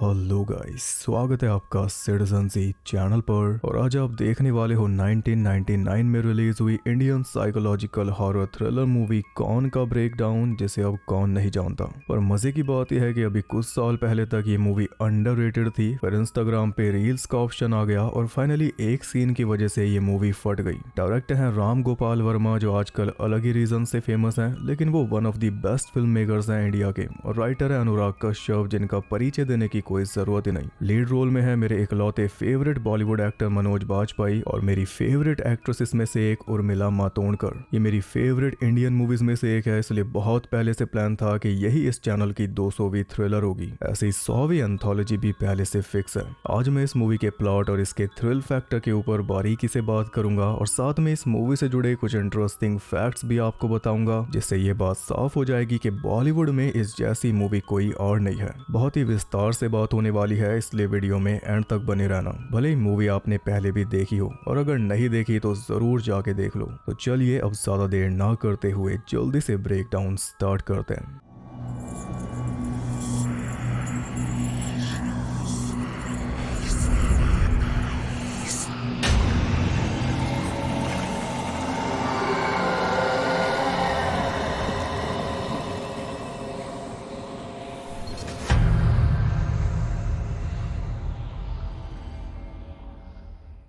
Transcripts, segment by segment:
Hello guys, स्वागत है आपका सिटीजन सी चैनल पर। और आज आप देखने वाले हो 1999 में रिलीज हुई Indian psychological horror thriller movie कौन का ब्रेकडाउन, जिसे अब कौन नहीं जानता। पर मजे की बात यह है कि अभी कुछ साल पहले तक ये मूवी अंडररेटेड थी, फिर इंस्टाग्राम पे रील्स का ऑप्शन आ गया और फाइनली एक सीन की वजह से ये मूवी फट गई। डायरेक्टर हैं राम गोपाल वर्मा, जो आजकल अलग ही रीजन से फेमस हैं, लेकिन वो one of the best film makers हैं इंडिया के। और राइटर है अनुराग कश्यप, जिनका परिचय देने की कोई जरूरत ही नहीं। लीड रोल में है मेरे इकलौते फेवरेट बॉलीवुड एक्टर मनोज बाजपेयी, और मेरी फेवरेट एक्ट्रेस इसमें से एक उर्मिला मातोंडकर। ये मेरी फेवरेट इंडियन मूवीज में से एक है, इसलिए बहुत पहले से प्लान था कि यही इस चैनल की 200वीं थ्रिलर होगी। ऐसे ही 100वीं एंथोलॉजी भी पहले से फिक्स है। आज मैं इस मूवी के प्लॉट और इसके थ्रिल फैक्टर के ऊपर बारीकी से बात करूंगा, और साथ में इस मूवी से जुड़े कुछ इंटरेस्टिंग फैक्ट्स भी आपको बताऊंगा, जिससे ये बात साफ हो जाएगी कि बॉलीवुड में इस जैसी मूवी कोई और नहीं है। बहुत ही विस्तार से बात होने वाली है, इसलिए वीडियो में एंड तक बने रहना। भले ही मूवी आपने पहले भी देखी हो, और अगर नहीं देखी तो जरूर जाके देख लो। तो चलिए अब ज्यादा देर ना करते हुए जल्दी से ब्रेकडाउन स्टार्ट करते हैं।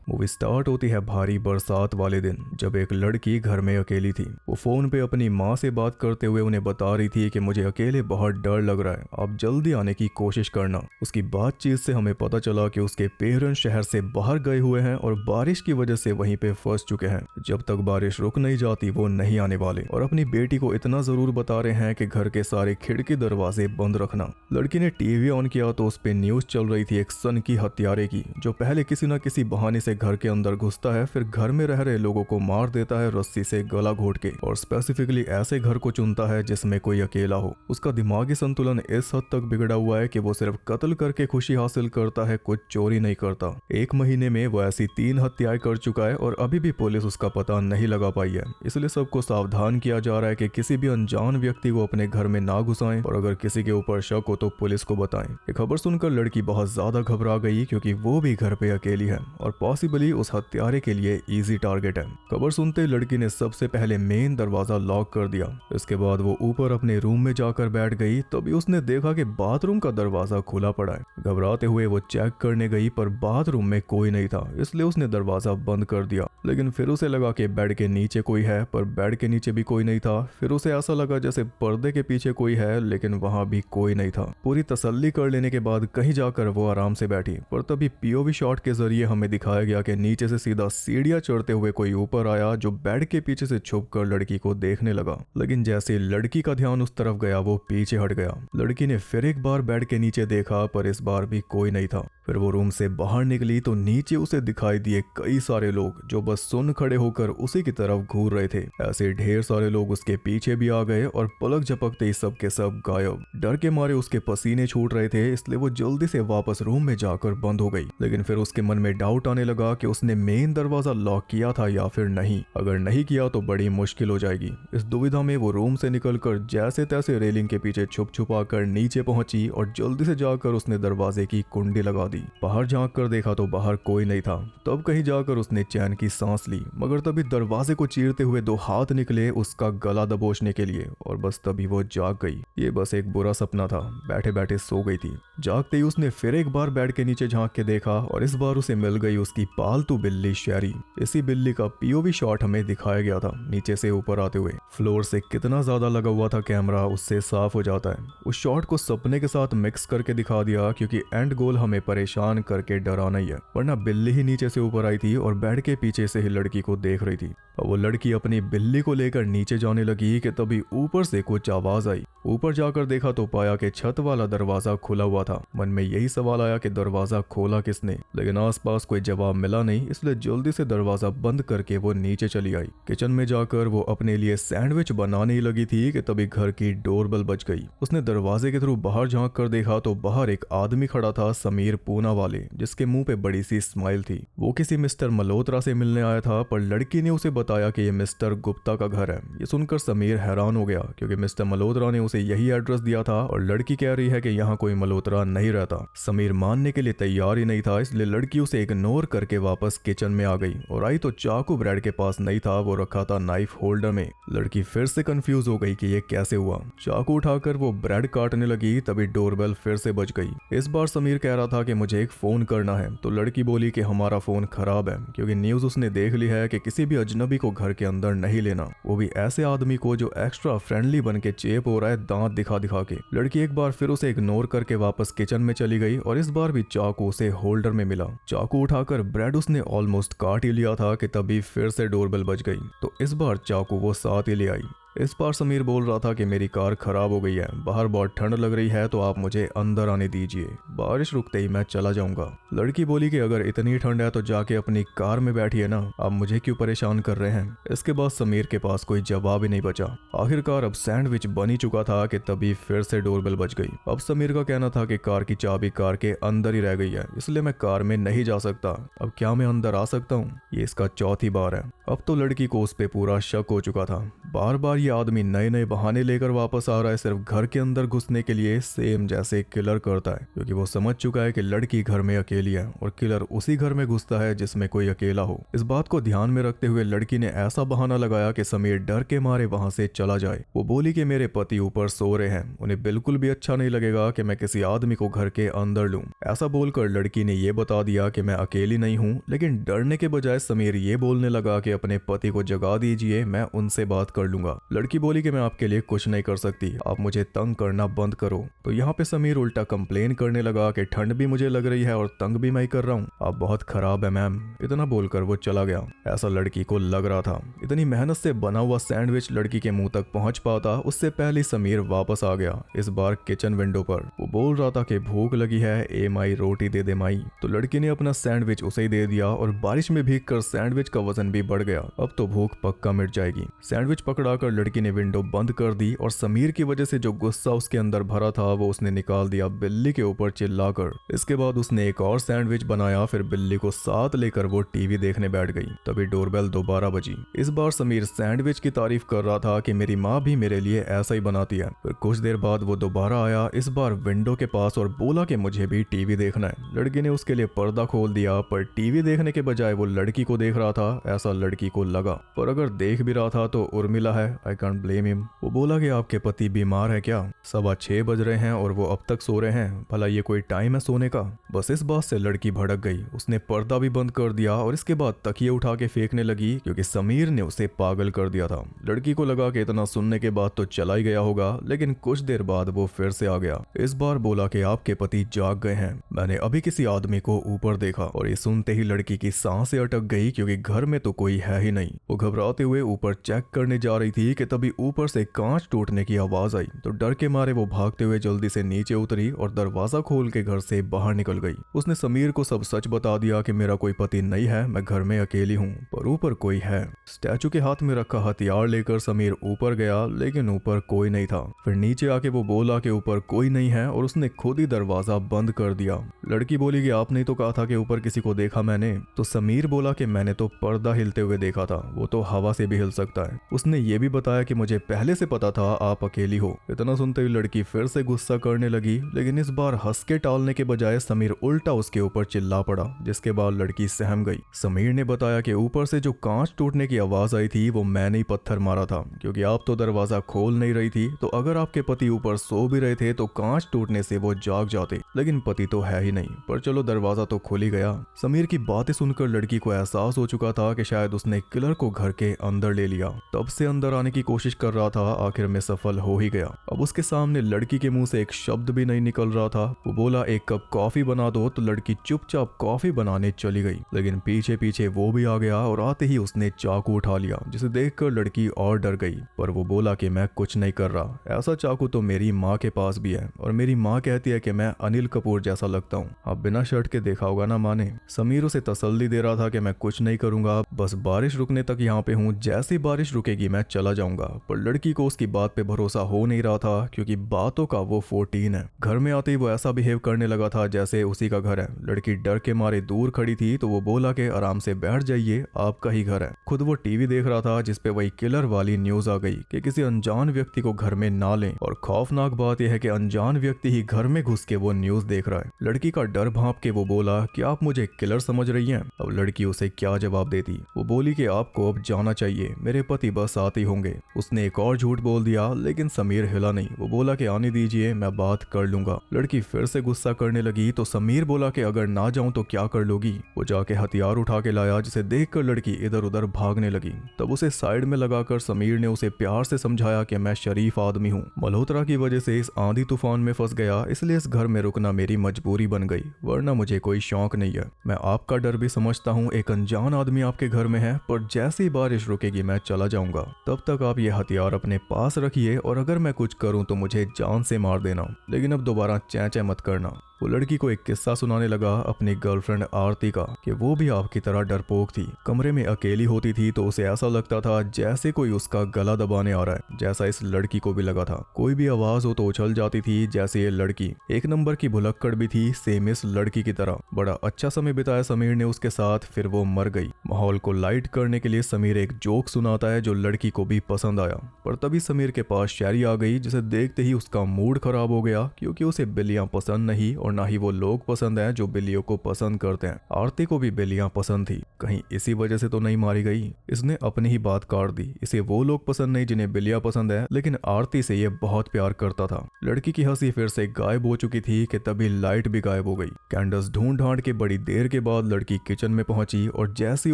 मूवी स्टार्ट होती है भारी बरसात वाले दिन, जब एक लड़की घर में अकेली थी। वो फोन पे अपनी माँ से बात करते हुए उन्हें बता रही थी कि मुझे अकेले बहुत डर लग रहा है, आप जल्दी आने की कोशिश करना। उसकी बातचीत से हमें पता चला कि उसके पेरेंट्स शहर से बाहर गए हुए हैं और बारिश की वजह से वहीं पे फंस चुके हैं। जब तक बारिश रुक नहीं जाती वो नहीं आने वाले, और अपनी बेटी को इतना जरूर बता रहे हैं कि घर के सारे खिड़की दरवाजे बंद रखना। लड़की ने टीवी ऑन किया तो उस पे न्यूज चल रही थी एक सनकी हत्यारे की, जो पहले किसी न किसी बहाने से घर के अंदर घुसता है, फिर घर में रह रहे लोगों को मार देता है रस्सी से गला घोट के, और स्पेसिफिकली ऐसे घर को चुनता है जिसमें कोई अकेला हो। उसका दिमागी संतुलन इस हद तक बिगड़ा हुआ है कि वो सिर्फ कत्ल करके खुशी हासिल करता है, कुछ चोरी नहीं करता। 1 महीने में वो ऐसी 3 हत्याएं कर चुका है, और अभी भी पुलिस उसका पता नहीं लगा पाई है। इसलिए सबको सावधान किया जा रहा है कि किसी भी अनजान व्यक्ति को अपने घर में ना घुसाएं, और अगर किसी के ऊपर शक हो तो पुलिस को बताएं। ये खबर सुनकर लड़की बहुत ज्यादा घबरा गई, क्योंकि वो भी घर पे अकेली है और पॉसिबली उस हत्यारे के लिए इजी टारगेट है। खबर सुनते लड़की ने सबसे पहले मेन दरवाजा लॉक कर दिया। इसके बाद वो ऊपर अपने रूम में जाकर बैठ गई। तभी उसने देखा कि बाथरूम का दरवाजा खुला पड़ा है। घबराते हुए वो चेक करने गई, पर बाथरूम में कोई नहीं था, इसलिए उसने दरवाजा बंद कर दिया। लेकिन फिर उसे लगा कि बेड के नीचे कोई है, पर बेड के नीचे भी कोई नहीं था। फिर उसे ऐसा लगा जैसे पर्दे के पीछे कोई है, लेकिन वहां भी कोई नहीं था। पूरी तसल्ली कर लेने के बाद कहीं जाकर वो आराम से बैठी, पर तभी पीओवी शॉट के जरिए हमें दिखाया गया कि नीचे से सीधा सीढ़ियां चढ़ते हुए कोई ऊपर आया, जो बेड के पीछे से छुपकर लड़की को देखने लगा। लेकिन जैसे लड़की का ध्यान उस तरफ गया वो पीछे हट गया। लड़की ने फिर एक बार बेड के नीचे देखा, पर इस बार भी कोई नहीं था। फिर वो रूम से बाहर निकली तो नीचे उसे दिखाई दिए कई सारे लोग, जो बस सुन खड़े होकर उसी की तरफ घूर रहे थे। ऐसे ढेर सारे लोग उसके पीछे भी आ गए, और पलक झपकते ही सब के सब गायब। डर के मारे उसके पसीने छूट रहे थे, इसलिए वो जल्दी से वापस रूम में जाकर बंद हो गई। लेकिन फिर उसके मन में डाउट आने लगा कि उसने मेन दरवाजा लॉक किया था या फिर नहीं। अगर नहीं किया तो बड़ी मुश्किल हो जाएगी। इस दुविधा में वो रूम से निकलकर जैसे तैसे रेलिंग के पीछे छुप छुपा कर नीचे पहुंची, और जल्दी से जाकर उसने दरवाजे की कुंडी लगा दी। बाहर झांक कर देखा तो बाहर कोई नहीं था। तब कहीं जाकर उसने चैन की सांस ली, मगर तभी दरवाजे को चीरते हुए 2 हाथ निकले उसका गला दबोचने के लिए, और बस तभी वो जाग गई। ये बस एक बुरा सपना था, बैठे बैठे सो गई थी। जागते ही उसने फिर एक बार बेड के नीचे झांक के देखा, और इस बार उसे मिल गई उसकी पालतू बिल्ली शेरी। इसी बिल्ली का पीओवी शॉट हमें दिखाया गया था, नीचे से ऊपर आते हुए। फ्लोर से कितना ज्यादा लगा हुआ था कैमरा, उससे साफ हो जाता है। उस शॉट को सपने के साथ मिक्स करके दिखा दिया, क्योंकि एंड गोल हमें परेशान करके डराना ही है। वरना बिल्ली ही नीचे से ऊपर आई थी और बेड के पीछे से ही लड़की को देख रही थी। और वो लड़की अपनी बिल्ली को लेकर नीचे जाने लगी कि तभी ऊपर से कुछ आवाज आई। ऊपर जाकर देखा तो पाया कि छत वाला दरवाजा खुला हुआ था। मन में यही सवाल आया कि दरवाजा खोला किसने, लेकिन आसपास कोई जवाब फैला नहीं, इसलिए जल्दी से दरवाजा बंद करके वो नीचे चली आई। किचन में जाकर वो अपने लिए सैंडविच बनाने ही लगी थी कि तभी घर की डोरबेल बज गई। उसने दरवाजे के थ्रू बाहर झांक कर देखा तो बाहर एक आदमी खड़ा था, समीर पूना वाले, जिसके मुंह पे बड़ी सी स्माइल थी। वो किसी मिस्टर मल्होत्रा से मिलने आया था, पर लड़की ने उसे बताया कि ये मिस्टर गुप्ता का घर है। ये सुनकर समीर हैरान हो गया, क्योंकि मिस्टर मल्होत्रा ने उसे यही एड्रेस दिया था और लड़की कह रही है कि यहाँ कोई मल्होत्रा नहीं रहता। समीर मानने के लिए तैयार ही नहीं था, इसलिए लड़की उसे इग्नोर करके वापस किचन में आ गई और आई तो चाकू ब्रेड के पास नहीं था, वो रखा था नाइफ होल्डर में। लड़की फिर से कंफ्यूज हो गई कि ये कैसे हुआ। चाकू उठाकर वो ब्रेड काटने लगी, तभी डोरबेल फिर से बज गई। इस बार समीर कह रहा था कि मुझे एक फोन करना है, तो लड़की बोली कि हमारा फोन खराब है, क्योंकि न्यूज उसने देख ली है कि किसी भी अजनबी को घर के अंदर नहीं लेना, वो भी ऐसे आदमी को जो एक्स्ट्रा फ्रेंडली बन के चेप हो रहा है दांत दिखा दिखा के। लड़की एक बार फिर उसे इग्नोर करके वापस किचन में चली गई और इस बार भी चाकू उसे होल्डर में मिला। चाकू उठाकर ब्रेड उसने ऑलमोस्ट काट ही लिया था कि तभी फिर से डोरबेल बज गई, तो इस बार चाकू वो साथ ही ले आई। इस बार समीर बोल रहा था कि मेरी कार खराब हो गई है, बाहर बहुत ठंड लग रही है, तो आप मुझे अंदर आने दीजिए, बारिश रुकते ही मैं चला जाऊंगा। लड़की बोली कि अगर इतनी ठंड है तो जाके अपनी कार में बैठिए ना, आप मुझे क्यों परेशान कर रहे हैं। इसके बाद समीर के पास कोई जवाब ही नहीं बचा। आखिरकार अब सैंडविच बन ही चुका था कि तभी फिर से डोरबेल बज गई। अब समीर का कहना था कि कार की चाबी कार के अंदर ही रह गई है, इसलिए मैं कार में नहीं जा सकता। अब क्या मैं अंदर आ सकता हूँ? ये इसका चौथी बार है। अब तो लड़की को उस पे पूरा शक हो चुका था। बार बार ये आदमी नए नए बहाने लेकर वापस आ रहा है सिर्फ घर के अंदर घुसने के लिए, सेम जैसे किलर करता है, क्योंकि वो समझ चुका है कि लड़की घर में अकेली है और किलर उसी घर में घुसता है जिसमें कोई अकेला हो। इस बात को ध्यान में रखते हुए लड़की ने ऐसा बहाना लगाया कि समीर डर के मारे वहां से चला जाए। वो बोली कि मेरे पति ऊपर सो रहे हैं, उन्हें बिल्कुल भी अच्छा नहीं लगेगा कि मैं किसी आदमी को घर के अंदर लूं। ऐसा बोलकर लड़की ने ये बता दिया कि मैं अकेली नहीं हूं, लेकिन डरने के बजाय समीर ये बोलने लगा कि अपने पति को जगा दीजिए, मैं उनसे बात कर लूंगा। लड़की बोली कि मैं आपके लिए कुछ नहीं कर सकती, आप मुझे तंग करना बंद करो। तो यहाँ पे समीर उल्टा कंप्लेन करने लगा कि ठंड भी मुझे लग रही है और तंग भी मैं ही कर रहा हूँ, आप बहुत खराब है मैम। इतना बोलकर वो चला गया। ऐसा लड़की को लग रहा था। इतनी मेहनत से बना हुआ सैंडविच लड़की के मुंह तक पहुंच पाता उससे पहले समीर वापस आ गया, इस बार किचन विंडो पर। वो बोल रहा था कि भूख लगी है, ए माई रोटी दे दे माई। तो लड़की ने अपना सैंडविच उसे ही दे दिया और बारिश में भीग कर सैंडविच का वजन भी बढ़ गया। अब तो भूख पक्का मिट जाएगी। सैंडविच पकड़ाकर लड़की ने विंडो बंद कर दी और समीर की वजह से जो गुस्सा उसके अंदर भरा था वो उसने निकाल दिया बिल्ली के ऊपर चिल्लाकर। इसके बाद उसने एक और सैंडविच बनाया, फिर बिल्ली को साथ लेकर वो टीवी देखने बैठ गई। तभी डोरबेल दोबारा बजी। इस बार समीर सैंडविच की तारीफ कर रहा था कि मेरी माँ भी मेरे लिए ऐसा ही बनाती है। फिर कुछ देर बाद वो दोबारा आया, इस बार विंडो के पास, और बोला कि मुझे भी टीवी देखना है। लड़की ने उसके लिए पर्दा खोल दिया, पर टीवी देखने के बजाय वो लड़की को देख रहा था, ऐसा लड़की को लगा। पर अगर देख भी रहा था तो उर्मिला है, आई कांट ब्लेम हिम। वो बोला कि आपके पति बीमार है क्या? 6:15 बज रहे हैं और वो अब तक सो रहे हैं, भला ये कोई टाइम है सोने का? बस इस बात से लड़की भड़क गई। उसने पर्दा भी बंद कर दिया और इसके बाद तकिए उठा के फेंकने लगी, क्योंकि समीर ने उसे पागल कर दिया था। लड़की को लगा कि इतना सुनने के बाद तो चला ही गया होगा, लेकिन कुछ देर बाद वो फिर से आ गया। इस बार बोला कि आपके पति जाग गए हैं, मैंने अभी किसी आदमी को ऊपर देखा। और ये सुनते ही लड़की की सांसें अटक गई, क्योंकि घर में तो कोई है ही नहीं। वो घबराते हुए ऊपर चेक करने जा रही थी कि तभी ऊपर से कांच टूटने की आवाज आई। तो डर के मारे वो भागते हुए जल्दी से नीचे उतरी और दरवाजा खोल के घर से बाहर निकल गई। उसने समीर को सब सच बता दिया कि मेरा कोई पति नहीं है, मैं घर में अकेली हूँ, पर ऊपर कोई है। स्टैचू के हाथ में रखा हथियार लेकर समीर ऊपर गया, लेकिन ऊपर कोई नहीं था। फिर नीचे आके वो बोला कि ऊपर कोई नहीं है और उसने खुद ही दरवाजा बंद कर दिया। लड़की बोली कि आपने तो कहा था कि ऊपर किसी को देखा मैंने। तो समीर बोला कि मैंने तो पर्दा हिलते हुए देखा था, वो तो हवा से भी हिल सकता है। उसने ये भी बताया कि मुझे पहले से पता था आप अकेली हो। इतना सुनते ही लड़की फिर से गुस्सा करने लगी, लेकिन इस बार हंस के टालने के बजाय समीर उल्टा उसके ऊपर चिल्ला पड़ा, जिसके बाद लड़की सहम गई। समीर ने बताया कि ऊपर से जो कांच टूटने की आवाज आई थी वो मैंने ही पत्थर मारा था, क्योंकि आप तो दरवाजा खोल नहीं रही थी। तो अगर आपके पति ऊपर सो भी रहे थे तो कांच टूटने से वो जाग जाते, लेकिन पति तो है ही नहीं। पर चलो दरवाजा तो खुल ही गया। समीर की बातें सुनकर लड़की को एहसास हो चुका था कि शायद उसने किलर को घर के अंदर ले लिया। तब से अंदर आने की कोशिश कर रहा था, आखिर में सफल हो ही गया। अब उसके सामने लड़की के मुंह से एक शब्द भी नहीं निकल रहा था। वो बोला एक कप कॉफी बना दो, तो लड़की चुपचाप कॉफी बनाने चली गई, लेकिन पीछे पीछे वो भी आ गया और आते ही उसने चाकू उठा लिया, जिसे देखकर लड़की और डर गई। पर वो बोला कि मैं कुछ नहीं कर रहा, ऐसा चाकू तो मेरी माँ के पास भी है और मेरी माँ कहती है कि मैं अनिल अनिल कपूर जैसा लगता हूँ। आप बिना शर्ट के देखा होगा ना माने। समीर उसे तसल्ली दे रहा था कि मैं कुछ नहीं करूंगा, बस बारिश रुकने तक यहाँ पे हूँ, जैसी बारिश रुकेगी मैं चला जाऊंगा। पर लड़की को उसकी बात पे भरोसा हो नहीं रहा था, क्योंकि बातों का वो 14 है। घर में आते ही वो ऐसा बिहेव करने लगा था जैसे उसी का घर है। लड़की डर के मारे दूर खड़ी थी तो वो बोला कि आराम से बैठ जाइए, आपका ही घर है। खुद वो टीवी देख रहा था जिसपे वही किलर वाली न्यूज आ गई कि किसी अनजान व्यक्ति को घर में ना लें, और खौफनाक बात यह है कि अनजान व्यक्ति ही घर में घुस के वो न्यूज देख रहा है। लड़की का डर भांप के वो बोला कि आप मुझे किलर समझ रही हैं। अब लड़की उसे क्या जवाब देती। वो बोली कि आपको अब जाना चाहिए, मेरे पति बस आते ही होंगे। उसने एक और झूठ बोल दिया, लेकिन समीर हिला नहीं। वो बोला कि आने दीजिए, मैं बात कर लूंगा। लड़की फिर से गुस्सा करने लगी तो समीर बोला कि अगर ना जाऊं तो क्या कर लोगी। वो जाके हथियार उठा के लाया, जिसे देखकर लड़की इधर उधर भागने लगी। तब उसे साइड में लगाकर समीर ने उसे प्यार से समझाया कि मैं शरीफ आदमी हूँ, मल्होत्रा की वजह से इस आंधी तूफान में फंस गया, इसलिए इस घर में रुकना मेरी मजबूरी बन गई, वरना मुझे कोई शौक नहीं है। मैं आपका डर भी समझता हूँ, एक अनजान आदमी आपके घर में है, पर जैसी बारिश रुकेगी मैं चला जाऊंगा। तब तक आप ये हथियार अपने पास रखिए, और अगर मैं कुछ करूँ तो मुझे जान से मार देना, लेकिन अब दोबारा चैं चैं मत करना। वो लड़की को एक किस्सा सुनाने लगा अपनी गर्लफ्रेंड आरती का, कि वो भी आपकी तरह डरपोक थी। कमरे में अकेली होती थी तो उसे ऐसा लगता था जैसे कोई उसका गला दबाने आ रहा है, जैसा इस लड़की को भी लगा था। कोई भी आवाज हो तो उछल जाती थी, जैसे ये लड़की एक नंबर की भुलक्कड़ भी थी, सेम इस लड़की की तरह। बड़ा अच्छा समय बिताया समीर ने उसके साथ, फिर वो मर गई। माहौल को लाइट करने के लिए समीर एक जोक सुनाता है जो लड़की को भी पसंद आया, पर तभी समीर के पास शायरी आ गई, जिसे देखते ही उसका मूड खराब हो गया, क्योंकि उसे बिल्लियां पसंद नहीं, और ना ही वो लोग पसंद हैं जो बिल्लियों को पसंद करते हैं। आरती को भी बिल्लियां पसंद थी, कहीं इसी वजह से तो नहीं मारी गई। इसने अपनी ही बात काट दी, इसे वो लोग पसंद नहीं जिन्हें बिल्लियां पसंद है, लेकिन आरती से ये बहुत प्यार करता था। लड़की की हंसी फिर से गायब हो चुकी थी कि तभी लाइट भी गायब हो गई। कैंडल्स ढूंढ ढांड के बड़ी देर के बाद लड़की किचन में पहुंची, और जैसे ही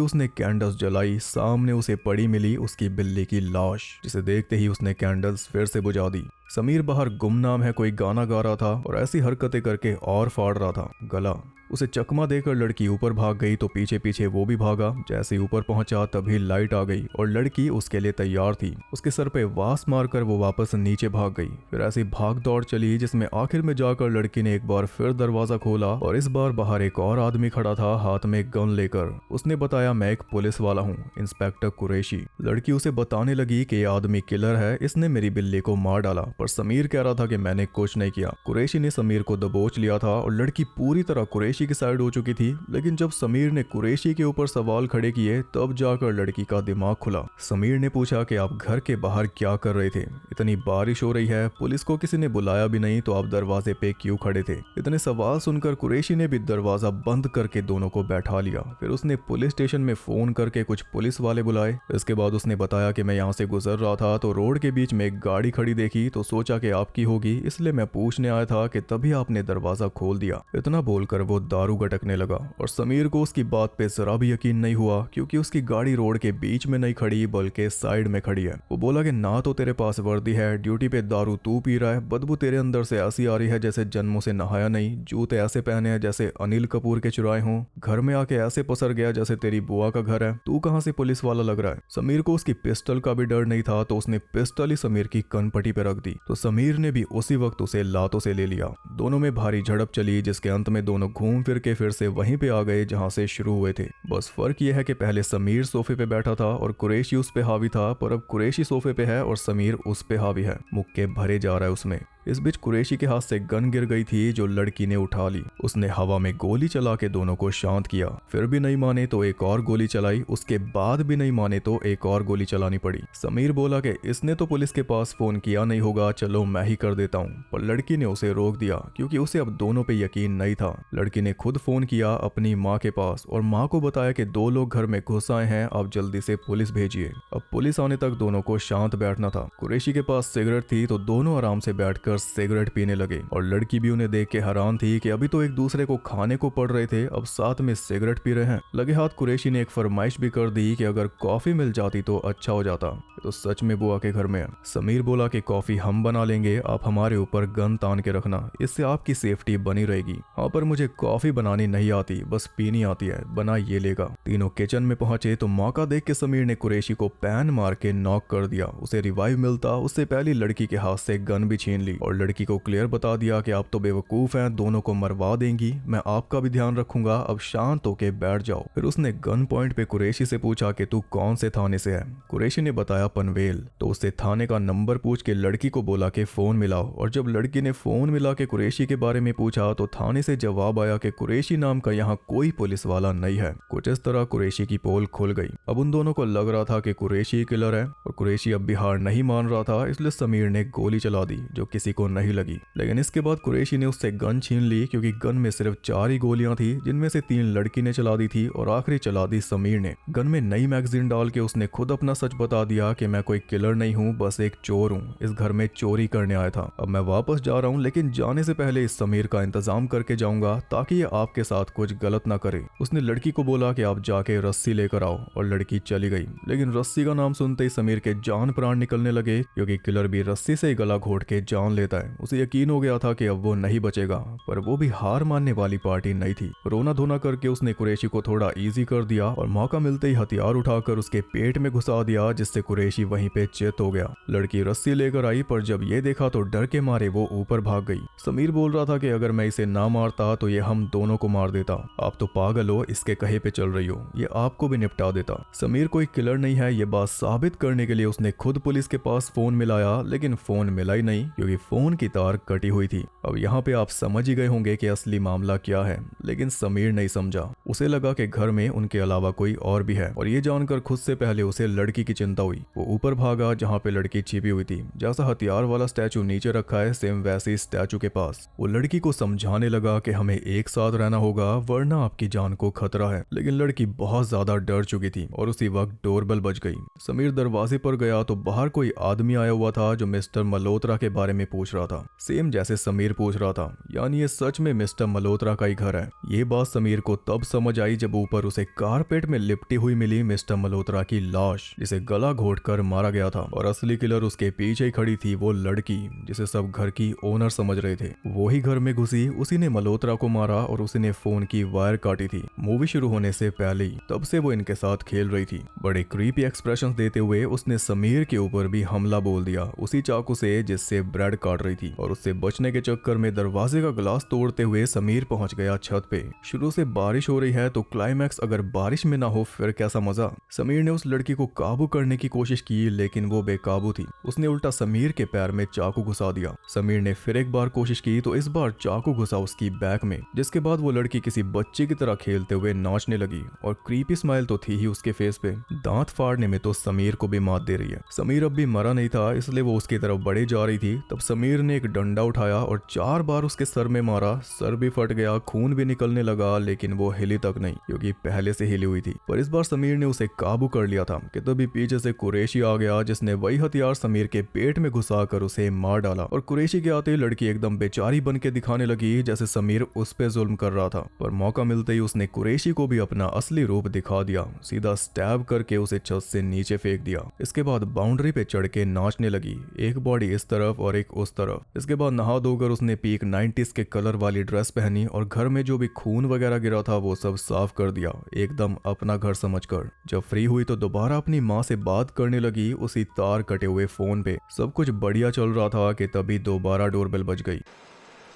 उसने कैंडल्स जलाई, सामने उसे पड़ी मिली उसकी बिल्ली की लाश, जिसे देखते ही उसने कैंडल्स फिर से बुझा दी। समीर बाहर गुमनाम है कोई गाना गा रहा था और ऐसी हरकतें करके और फाड़ रहा था गला। उसे चकमा देकर लड़की ऊपर भाग गई तो पीछे पीछे वो भी भागा। जैसे ही ऊपर पहुंचा तभी लाइट आ गई और लड़की उसके लिए तैयार थी। उसके सर पे वास मारकर वो वापस नीचे भाग गई। फिर ऐसी भाग दौड़ चली जिसमें आखिर में जाकर लड़की ने एक बार फिर दरवाजा खोला और इस बार बाहर एक और आदमी खड़ा था हाथ में गन लेकर। उसने बताया, मैं एक पुलिस वाला हूँ, इंस्पेक्टर कुरैशी। लड़की उसे बताने लगी कि ये आदमी किलर है, इसने मेरी बिल्ली को मार डाला, पर समीर कह रहा था कि मैंने कुछ नहीं किया। कुरैशी ने समीर को दबोच लिया था और लड़की पूरी तरह कुरैशी की साइड हो चुकी थी। लेकिन जब समीर ने कुरैशी के ऊपर सवाल खड़े किए तब जाकर लड़की का दिमाग खुला। समीर ने पूछा कि आप घर के बाहर क्या कर रहे थे? इतनी बारिश हो रही है, पुलिस को किसी ने बुलाया भी नहीं तो आप दरवाजे पे क्यों खड़े थे? इतने सवाल सुनकर कुरैशी ने भी दरवाजा बंद करके दोनों को बैठा लिया। फिर उसने पुलिस स्टेशन में फोन करके कुछ पुलिस वाले बुलाए। इसके बाद उसने बताया कि मैं यहाँ से गुजर रहा था तो रोड के बीच में एक गाड़ी खड़ी देखी तो सोचा कि आपकी होगी, इसलिए मैं पूछने आया था कि तभी आपने दरवाजा खोल दिया। इतना बोलकर वो दारू गटकने लगा और समीर को उसकी बात पे जरा भी यकीन नहीं हुआ क्योंकि उसकी गाड़ी रोड के बीच में नहीं खड़ी बल्कि साइड में खड़ी है। वो बोला कि ना तो तेरे पास वर्दी है, ड्यूटी पे दारू तू पी रहा है, बदबू तेरे अंदर से ऐसी आ रही है जैसे जन्मों से नहाया नहीं, जूते ऐसे पहने हैं जैसे अनिल कपूर के चुराए हों, घर में आके ऐसे पसर गया जैसे तेरी बुआ का घर है, तू कहाँ से पुलिस वाला लग रहा है। समीर को उसकी पिस्टल का भी डर नहीं था तो उसने पिस्टल ही समीर की कनपटी पे रख दी तो समीर ने भी उसी वक्त उसे लातों से ले लिया। दोनों में भारी झड़प चली जिसके अंत में दोनों घूम फिर के फिर से वहीं पे आ गए जहां से शुरू हुए थे। बस फर्क यह है कि पहले समीर सोफे पे बैठा था और कुरैशी उस पे हावी था, पर अब कुरैशी सोफे पे है और समीर उस पे हावी है। मुक्के भरे जा रहा है उसमें। इस बीच कुरैशी के हाथ से गन गिर गई थी जो लड़की ने उठा ली। उसने हवा में गोली चला के दोनों को शांत किया। फिर भी नहीं माने तो एक और गोली चलाई, उसके बाद भी नहीं माने तो एक और गोली चलानी पड़ी। समीर बोला कि इसने तो पुलिस के पास फोन किया नहीं होगा, चलो मैं ही कर देता हूँ, पर लड़की ने उसे रोक दिया क्योंकि उसे अब दोनों पे यकीन नहीं था। लड़की ने खुद फोन किया अपनी माँ के पास और माँ को बताया कि 2 लोग घर में घुस आए हैं, आप जल्दी से पुलिस भेजिए। अब पुलिस आने तक दोनों को शांत बैठना था। कुरैशी के पास सिगरेट थी तो दोनों आराम से बैठकर सिगरेट पीने लगे और लड़की भी उन्हें देख के हैरान थी कि अभी तो एक दूसरे को खाने को पड़ रहे थे, अब साथ में सिगरेट पी रहे हैं। लगे हाथ कुरैशी ने एक फरमाइश भी कर दी कि अगर कॉफी मिल जाती तो अच्छा हो जाता। तो सच में बुआ के घर में है। समीर बोला कि कॉफी हम बना लेंगे, आप हमारे ऊपर गन तान के रखना, इससे आपकी सेफ्टी बनी रहेगी। हाँ, पर मुझे कॉफी बनानी नहीं आती, बस पीनी आती है, बना ये लेगा। तीनों किचन में पहुंचे तो मौका देख के समीर ने कुरैशी को पैन मार के नॉक कर दिया। उसे रिवाइव मिलता उससे पहले लड़की के हाथ से गन भी छीन ली और लड़की को क्लियर बता दिया कि आप तो बेवकूफ हैं, दोनों को मरवा देंगी, मैं आपका भी ध्यान रखूंगा, अब शांत होके बैठ जाओ। फिर उसने गन पॉइंट पे कुरैशी से पूछा कि तू कौन से थाने से है। कुरैशी ने बताया पनवेल। तो उससे थाने का नंबर पूछ के लड़की को बोला कि फोन मिलाओ, और जब लड़की ने फोन मिला के कुरैशी के बारे में पूछा तो थाने से जवाब आया कि कुरैशी नाम का यहाँ कोई पुलिस वाला नहीं है। कुछ इस तरह कुरैशी की पोल खुल गई। अब उन दोनों को लग रहा था कि कुरैशी किलर है, और कुरैशी अब भी हार नहीं मान रहा था, इसलिए समीर ने गोली चला दी जो किसी को नहीं लगी। लेकिन इसके बाद कुरैशी ने उससे गन छीन ली, क्योंकि गन में सिर्फ 4 ही गोलियां थी, जिनमें से 3 लड़की ने चला दी थी और आखिरी चला दी समीर ने। गन में नई मैगजीन डाल के उसने खुद अपना सच बता दिया कि मैं कोई किलर नहीं हूँ, बस एक चोर हूँ, इस घर में चोरी करने आया था। अब मैं वापस जा रहा हूँ, लेकिन जाने से पहले इस समीर का इंतजाम करके जाऊंगा ताकि ये आपके साथ कुछ गलत ना करे। उसने लड़की को बोला कि आप जाके रस्सी लेकर आओ, और लड़की चली गई। लेकिन रस्सी का नाम सुनते ही समीर के जान प्राण निकलने लगे, क्योंकि किलर भी रस्सी से ही गला घोट के जान लेता है। उसे यकीन हो गया था कि अब वो नहीं बचेगा, पर वो भी हार मानने वाली पार्टी नहीं थी। रोना धोना करके उसने कुरैशी को थोड़ा इजी कर दिया और मौका मिलते ही हथियार उठाकर उसके पेट में घुसा दिया, जिससे कुरैशी वहीं पे चित हो गया। लड़की रस्सी लेकर आई, पर जब ये देखा तो डर के मारे वो ऊपर भाग गई। समीर बोल रहा था कि अगर मैं इसे ना मारता तो ये हम दोनों को मार देता, आप तो पागल हो, इसके कहे पे चल रही हो, ये आपको भी निपटा देता। समीर कोई किलर नहीं है, ये बात साबित करने के लिए उसने खुद पुलिस के पास फोन मिलाया, लेकिन फोन मिला ही नहीं, क्योंकि फोन की तार कटी हुई थी। अब यहाँ पे आप समझ ही गए होंगे कि असली मामला क्या है, लेकिन समीर नहीं समझा। उसे लगा कि घर में उनके अलावा कोई और भी है, और ये जानकर खुद से पहले उसे लड़की की चिंता हुई। वो ऊपर भागा जहाँ पे लड़की छिपी हुई थी। जैसा हथियार वाला स्टैचू नीचे रखा है, सेम वैसे ही स्टैचू के पास वो लड़की को समझाने लगा कि हमें एक साथ रहना होगा, वरना आपकी जान को खतरा है। लेकिन लड़की बहुत ज्यादा डर चुकी थी, और उसी वक्त डोरबेल बज गई। समीर दरवाजे पर गया तो बाहर कोई आदमी आया हुआ था जो मिस्टर मल्होत्रा के बारे में पूछ रहा था, सेम जैसे समीर पूछ रहा था, यानी ये सच में मिस्टर मल्होत्रा का ही घर है। ये बात समीर को तब समझ आई जब ऊपर उसे कारपेट में लिपटी हुई मिली मिस्टर मल्होत्रा की लाश, जिसे गला घोटकर मारा गया था। और असली किलर उसके पीछे ही खड़ी थी, वो लड़की जिसे सब घर की ओनर समझ रहे थे। वो ही घर में घुसी, उसी ने मल्होत्रा को मारा और उसी ने फोन की वायर काटी थी मूवी शुरू होने से पहले ही। तब से वो इनके साथ खेल रही थी। बड़े क्रीपी एक्सप्रेशंस देते हुए उसने समीर के ऊपर भी हमला बोल दिया, उसी चाकू से जिससे ब्रेड काट रही थी। और उससे बचने के चक्कर में दरवाजे का ग्लास तोड़ते हुए समीर पहुंच गया छत पे। शुरू से बारिश हो रही है तो क्लाइमैक्स अगर बारिश में ना हो फिर कैसा मजा। समीर ने उस लड़की को काबू करने की कोशिश की, लेकिन वो बेकाबू थी। उसने उल्टा समीर के पैर में चाकू घुसा दिया। समीर ने फिर एक बार कोशिश की तो इस बार चाकू घुसा उसकी बैक में, जिसके बाद वो लड़की किसी बच्चे की तरह खेलते हुए नाचने लगी। और क्रीपी स्माइल तो थी ही उसके फेस पे। दांत फाड़ने में तो समीर को भी मात दे रही है। समीर अब भी मरा नहीं था, इसलिए वो उसकी तरफ बढ़े जा रही थी। तब समीर ने एक डंडा उठाया और 4 बार उसके सर में मारा। सर भी फट गया, खून भी निकलने लगा, लेकिन वो हिली तक नहीं, क्योंकि पहले से हिली हुई थी। पर इस बार समीर ने उसे काबू कर लिया था कि तभी पीछे से कुरैशी आ गया, जिसने वही हथियार समीर के पेट में घुसाकर उसे मार डाला। और कुरैशी के आते ही लड़की एकदम बेचारी बन के दिखाने लगी, जैसे समीर उस पे जुल्म कर रहा था। पर मौका मिलते ही उसने कुरैशी को भी अपना असली रूप दिखा दिया, सीधा स्टैब करके उसे छत से नीचे फेंक दिया। इसके बाद बाउंड्री पे चढ़ के नाचने लगी, एक बॉडी इस तरफ और एक उस तरफ। इसके बाद नहा धोकर उसने पीक 90s के कलर वाली ड्रेस पहनी और घर में जो भी खून वगैरह गिरा था वो सब साफ कर दिया, एकदम अपना घर समझकर। जब फ्री हुई तो दोबारा अपनी माँ से बात करने लगी, उसी तार कटे हुए फोन पे। सब कुछ बढ़िया चल रहा था कि तभी दोबारा डोरबेल बज गई।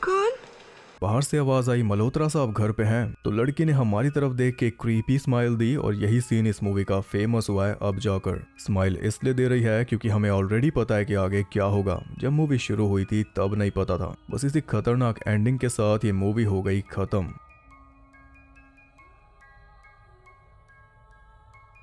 कौन? बाहर से आवाज आई, मल्होत्रा साहब घर पे हैं। तो लड़की ने हमारी तरफ देख के क्रीपी स्माइल दी, और यही सीन इस मूवी का फेमस हुआ है अब जाकर। स्माइल इसलिए दे रही है क्योंकि हमें ऑलरेडी पता है कि आगे क्या होगा। जब मूवी शुरू हुई थी तब नहीं पता था। बस इसी खतरनाक एंडिंग के साथ ये मूवी हो गई खत्म।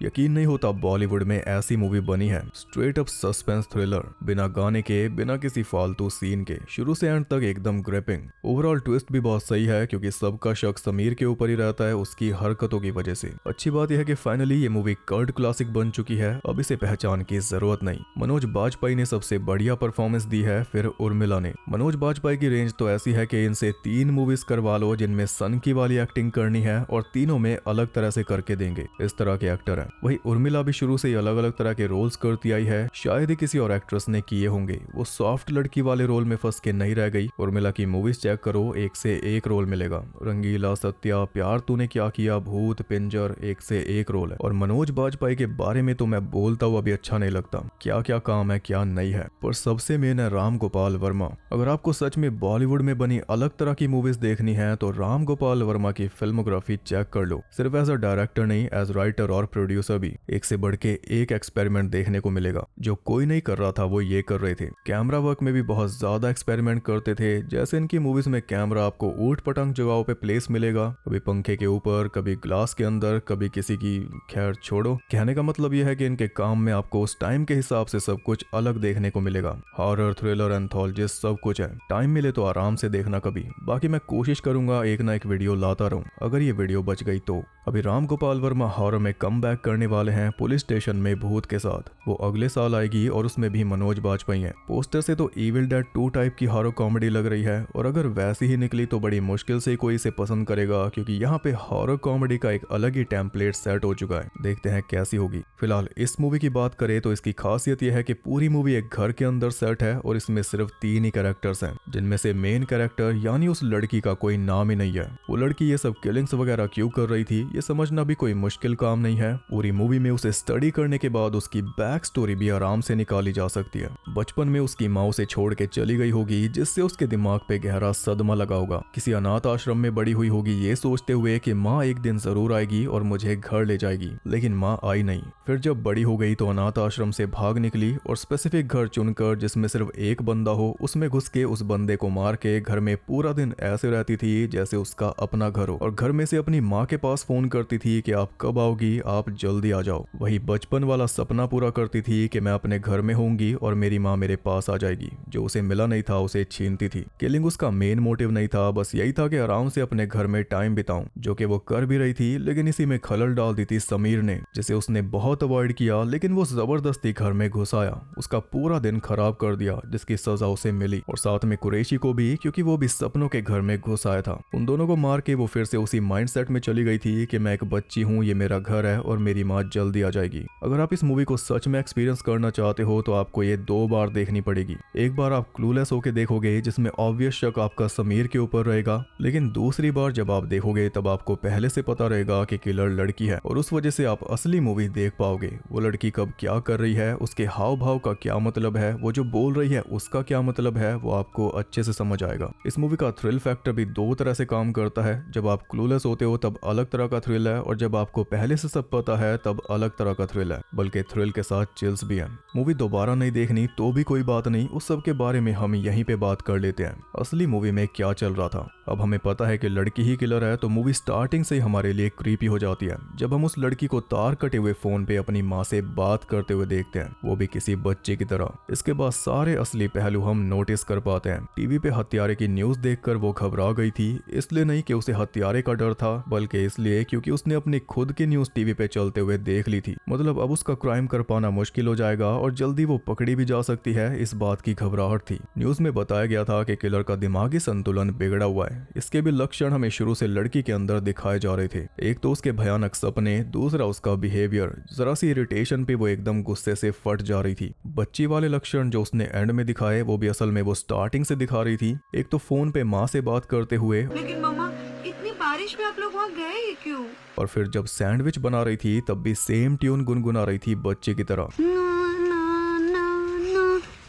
यकीन नहीं होता बॉलीवुड में ऐसी मूवी बनी है। स्ट्रेट अप सस्पेंस थ्रिलर, बिना गाने के, बिना किसी फालतू सीन के, शुरू से एंड तक एकदम ग्रिपिंग। ओवरऑल ट्विस्ट भी बहुत सही है, क्योंकि सबका शक समीर के ऊपर ही रहता है उसकी हरकतों की वजह से। अच्छी बात यह है कि फाइनली ये मूवी कल्ट क्लासिक बन चुकी है, अब इसे पहचान की जरूरत नहीं। मनोज बाजपेयी ने सबसे बढ़िया परफॉर्मेंस दी है, फिर उर्मिला ने। मनोज बाजपेयी की रेंज तो ऐसी है कि इनसे 3 मूवीज करवा लो जिनमें सन की वाली एक्टिंग करनी है, और तीनों में अलग तरह से करके देंगे। इस तरह के एक्टर हैं। वही उर्मिला भी शुरू से ही अलग अलग तरह के रोल्स करती आई है, शायद ही किसी और एक्ट्रेस ने किए होंगे। वो सॉफ्ट लड़की वाले रोल में फंस के नहीं रह गई। उर्मिला की मूवीज चेक करो, एक से एक रोल मिलेगा। रंगीला, सत्या, प्यार तूने क्या किया, भूत, पिंजर, एक से एक रोल है। और मनोज बाजपेयी के बारे में तो मैं बोलता हुआ भी अच्छा नहीं लगता, क्या क्या काम है क्या नहीं है। पर सबसे मेन है राम गोपाल वर्मा। अगर आपको सच में बॉलीवुड में बनी अलग तरह की मूवीज देखनी है तो राम गोपाल वर्मा की फिल्मोग्राफी चेक कर लो। सिर्फ एज अ डायरेक्टर नहीं, एज राइटर और प्रोड्यूसर भी एक से बढ़ के एक एक्सपेरिमेंट देखने को मिलेगा। जो कोई नहीं कर रहा था वो ये कर रहे थे। कैमरा वर्क में भी बहुत ज्यादा एक्सपेरिमेंट करते थे। जैसे इनकी मूवीज में कैमरा आपको ऊट पटांग जगहों पे प्लेस मिलेगा, कभी पंखे के ऊपर, कभी ग्लास के अंदर, कभी किसी की, खैर छोड़ो। कहने का मतलब यह है कि इनके काम में आपको उस टाइम के हिसाब से सब कुछ अलग देखने को मिलेगा। हॉरर, थ्रिलर, एंथोलॉजिस्ट सब कुछ है। टाइम मिले तो आराम से देखना कभी। बाकी मैं कोशिश करूंगा एक ना एक वीडियो लाता रहूं, अगर ये वीडियो बच गई तो। अभी राम गोपाल वर्मा हॉरर में कम बैक करने वाले हैं पुलिस स्टेशन में भूत के साथ। वो अगले साल आएगी और उसमें भी मनोज बाजपेयी हैं। पोस्टर से तो इविल डेड 2 टाइप की हॉरर कॉमेडी लग रही है, और अगर वैसी ही निकली तो बड़ी मुश्किल से कोई इसे पसंद करेगा, क्योंकि यहाँ पे हॉरर कॉमेडी का एक अलग ही टेम्पलेट सेट हो चुका है। देखते हैं कैसी होगी। फिलहाल इस मूवी की बात करें तो इसकी खासियत यह है कि पूरी मूवी एक घर के अंदर सेट है और इसमें सिर्फ 3 ही कैरेक्टर्स हैं, जिनमें से मेन कैरेक्टर यानी उस लड़की का कोई नाम ही नहीं है। वो लड़की ये सब किलिंग्स वगैरह क्यों कर रही थी ये समझना भी कोई मुश्किल काम नहीं है। पूरी मूवी में उसे स्टडी करने के बाद उसकी बैक स्टोरी भी आराम से निकाली जा सकती है। बचपन में उसकी माँ उसे छोड़ के चली गई होगी, जिससे उसके दिमाग पे गहरा सदमा लगा होगा। किसी अनाथ आश्रम में बड़ी हुई होगी ये सोचते हुए कि माँ एक दिन जरूर आएगी और मुझे घर ले जाएगी, लेकिन माँ आई नहीं। फिर जब बड़ी हो गई तो अनाथ आश्रम से भाग निकली और स्पेसिफिक घर चुनकर जिसमें सिर्फ एक बंदा हो उसमें घुस के उस बंदे को मार के घर में पूरा दिन ऐसे रहती थी जैसे उसका अपना घर हो, और घर में से अपनी माँ के पास फोन करती थी कि आप कब आओगी, आप जल्दी आ जाओ। वही बचपन वाला सपना पूरा करती थी कि मैं अपने घर में होंगी और मेरी माँ मेरे पास आ जाएगी। जो उसे मिला नहीं था उसे छीनती थी। किलिंग उसका मेन मोटिव नहीं था, बस यही था कि आराम से अपने घर में टाइम बिताऊं, जो कि वो कर भी रही थी। लेकिन इसी में खलल डाल दी थी समीर ने, जिसे उसने बहुत अवॉइड किया, लेकिन वो जबरदस्ती घर में घुस आया, उसका पूरा दिन खराब कर दिया, जिसकी सजा उसे मिली। और साथ में कुरैशी को भी, क्योंकि वो भी सपनों के घर में घुस आया था। उन दोनों को मार के वो फिर से उसी माइंडसेट में चली गई थी कि मैं एक बच्ची हूँ, ये मेरा घर है और मेरी माँ जल्दी आ जाएगी। अगर आप इस मूवी को सच में एक्सपीरियंस करना चाहते हो तो आपको ये 2 बार देखनी पड़ेगी। एक बार आप क्लूलेस होके देखोगे, जिसमें ऑब्वियस शक आपका समीर के ऊपर रहेगा, लेकिन दूसरी बार जब आप देखोगे तब आपको पहले से पता रहेगा कि किलर लड़की है, और उस वजह से आप असली मूवी देख पाओगे। वो लड़की कब क्या कर रही है, उसके हाव भाव का क्या मतलब है, वो जो बोल रही है उसका क्या मतलब है, वो आपको अच्छे से समझ आएगा। इस मूवी का थ्रिल फैक्टर भी 2 तरह से काम करता है। जब आप क्लूलेस होते हो तब अलग तरह का थ्रिल है, और जब आपको पहले से सब पता है तब अलग तरह का थ्रिल है, बल्कि थ्रिल के साथ चिल्स भी हैं। मूवी दोबारा नहीं देखनी तो भी कोई बात नहीं, उस सब के बारे में हम यहीं पे बात कर लेते हैं। असली मूवी में क्या चल रहा था। अब हमें पता है कि लड़की ही किलर है, तो मूवी स्टार्टिंग से ही हमारे लिए क्रीपी हो जाती है जब हम उस लड़की को तार कटे हुए फोन पे अपनी माँ से बात करते हुए देखते हैं, वो भी किसी बच्चे की तरह। इसके बाद सारे असली पहलू हम नोटिस कर पाते हैं। टीवी पे हत्यारे की न्यूज देखकर वो घबरा गई थी, इसलिए नहीं कि उसे हत्यारे का डर था, बल्कि इसलिए क्योंकि उसने अपनी खुद की न्यूज टीवी पे चलते हुए देख ली थी। मतलब अब उसका क्राइम कर पाना मुश्किल हो जाएगा और जल्दी वो पकड़ी भी जा सकती है, इस बात की घबराहट थी। न्यूज में बताया गया था कि किलर का दिमागी संतुलन बिगड़ा हुआ है। इसके भी लक्षण हमें शुरू से लड़की के अंदर दिखाए जा रहे थे। एक तो उसके भयानक सपने, दूसरा उसका बिहेवियर। जरा सी इरिटेशन पे वो एकदम गुस्से से फट जा रही थी। बच्ची वाले लक्षण जो उसने एंड में दिखाए वो भी असल में वो स्टार्टिंग से दिखा रही थी। एक तो फोन पे माँ से बात करते हुए, लेकिन मम्मा इतनी बारिश में आप लोग वहाँ गए क्यों? और फिर जब सैंडविच बना रही थी तब भी सेम ट्यून गुनगुना रही थी बच्चे की तरह।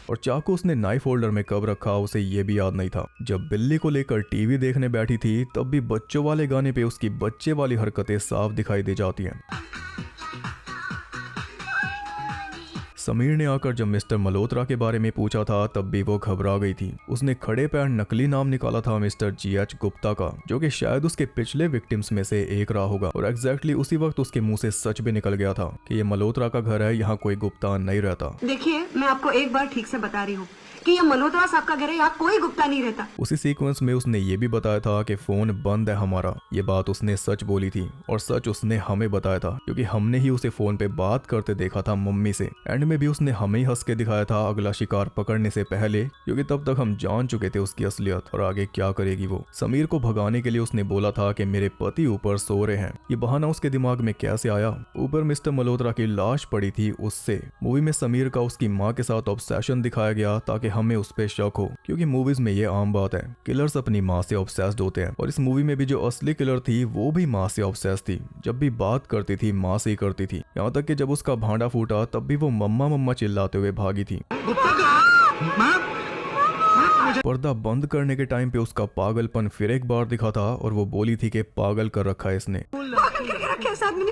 और चाकू उसने नाइफ होल्डर में कब रखा उसे ये भी याद नहीं था। जब बिल्ली को लेकर टीवी देखने बैठी थी तब भी बच्चों वाले गाने पे उसकी बच्चे वाली हरकतें साफ दिखाई दे जाती हैं। समीर ने आकर जब मिस्टर मल्होत्रा के बारे में पूछा था तब भी वो घबरा गई थी। उसने खड़े पैर नकली नाम निकाला था मिस्टर GH गुप्ता का, जो कि शायद उसके पिछले विक्टिम्स में से एक रहा होगा। और एग्जैक्टली उसी वक्त उसके मुंह से सच भी निकल गया था कि ये मल्होत्रा का घर है, यहाँ कोई गुप्ता नहीं रहता। देखिए मैं आपको एक बार ठीक से बता रही हूँ, कि ये मल्होत्रा साहब का घर है, यहाँ कोई गुप्ता नहीं रहता। उसी सीक्वेंस में उसने ये भी बताया था कि फोन बंद है हमारा। ये बात उसने सच बोली थी और सच उसने हमें बताया था क्योंकि हमने ही उसे फोन पे बात करते देखा था मम्मी से। एंड में भी उसने हमें ही हंस के दिखाया था अगला शिकार पकड़ने से पहले, क्योंकि तब तक हम जान चुके थे उसकी असलियत और आगे क्या करेगी वो। समीर को भगाने के लिए उसने बोला था कि मेरे पति ऊपर सो रहे हैं। ये बहाना उसके दिमाग में कैसे आया? ऊपर मिस्टर मल्होत्रा की लाश पड़ी थी उससे। मूवी में समीर का उसकी माँ के साथ ऑब्सेशन दिखाया गया ताकि हमें उस पे शक हो, क्योंकि मूवीज में ये आम बात है, किलर्स अपनी माँ से ऑब्सेस्ड होते हैं। और इस मूवी में भी जो असली किलर थी वो भी माँ से ऑब्सेस्ड थी। जब भी बात करती थी माँ से ही करती थी, यहाँ तक कि जब उसका भांडा फूटा तब भी वो मम्मा मम्मा चिल्लाते हुए भागी थी। पर्दा बंद करने के टाइम पे उसका पागलपन फिर एक बार दिखा था और वो बोली थी कि पागल कर रखा है इसने। कैसा आदमी ने?